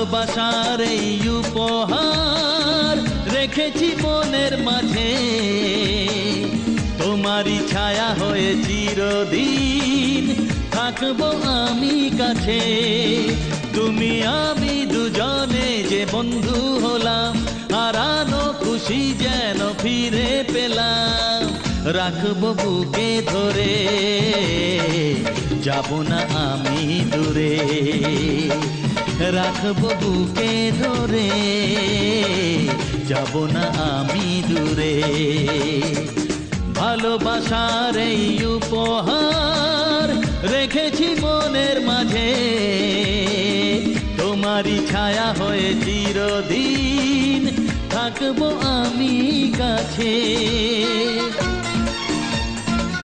ভালোবাসার এই উপহার রেখেছি মনের মাঝে, তোমারই ছায়া হয়ে চিরদিন থাকবো আমি কাছে। তুমি আমি দুজনে যে বন্ধু হলাম, হারানো খুশি যেন ফিরে পেলাম। রাখবো বুকে ধরে, যাব না আমি দূরে। রাখবো বুকে ধরে, যাব না আমি দূরে। ভালোবাসার এই উপহার রেখেছি মনের মাঝে, তোমারই ছায়া হয়ে চিরদিন থাকবো আমি কাছে।